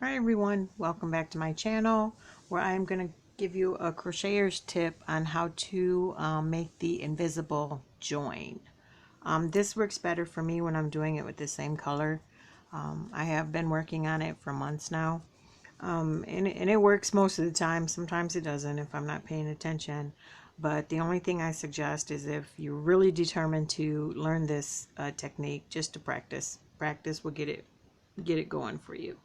Hi everyone, welcome back to my channel where I'm going to give you a crocheter's tip on how to make the invisible join. This works better for me when I'm doing it with the same color. I have been working on it for months now, and it works most of the time. Sometimes it doesn't if I'm not paying attention, but the only thing I suggest is if you're really determined to learn this technique, just to practice. Practice will get it going for you.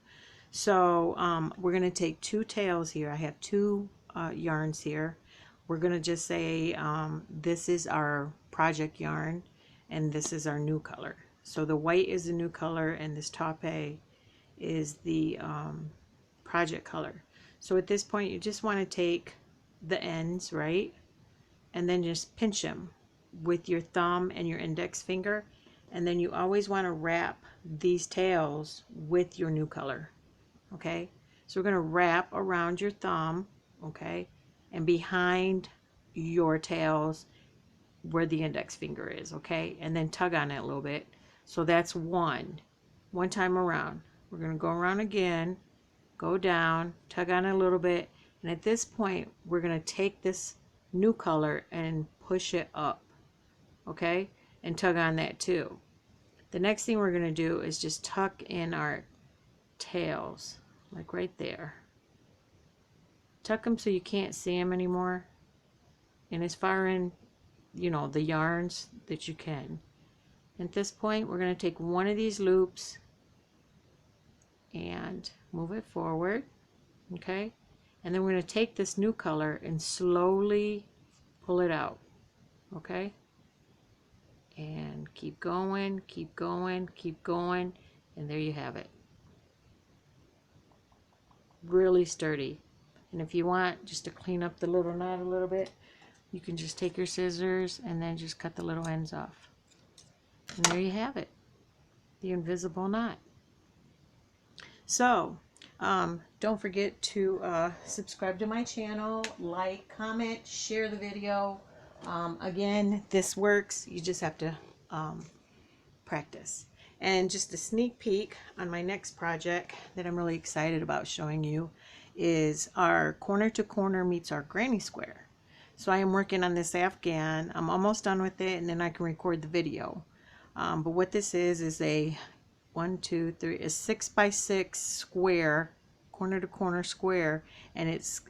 So we're going to take two tails here. I have two yarns here. We're going to just say this is our project yarn and this is our new color. So the white is the new color and this taupe is the project color. So at this point you just want to take the ends, right? And then just pinch them with your thumb and your index finger. And then you always want to wrap these tails with your new color. Okay, so we're going to wrap around your thumb, okay, and behind your tails where the index finger is, okay, and then tug on it a little bit. So that's one time around. We're going to go around again, go down, tug on it a little bit, and at this point we're going to take this new color and push it up, okay, and tug on that too. The next thing we're going to do is just tuck in our tails, like right there. Tuck them so you can't see them anymore, and as far in, you know, the yarns that you can. At this point we're going to take one of these loops and move it forward, okay, and then we're going to take this new color and slowly pull it out, okay, and keep going, keep going, keep going, and there you have it. Really sturdy. And if you want just to clean up the little knot a little bit, you can just take your scissors and then just cut the little ends off. And there you have it, the invisible knot. So don't forget to subscribe to my channel, like, comment, share the video. Again, this works. You just have to practice. And just a sneak peek on my next project that I'm really excited about showing you is our corner to corner meets our granny square. So I am working on this Afghan. I'm almost done with it and then I can record the video. But what this is a 1, 2, 3, a 6 by 6 square, corner to corner square, and it's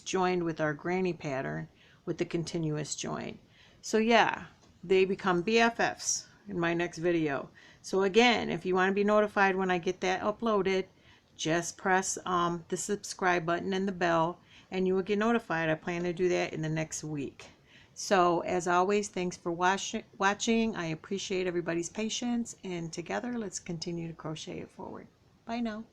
joined with our granny pattern with the continuous join. So yeah, they become BFFs in my next video. So again, if you want to be notified when I get that uploaded, just press the subscribe button and the bell and you will get notified. I plan to do that in the next week. So as always, thanks for watching. I appreciate everybody's patience, and together let's continue to crochet it forward. Bye now.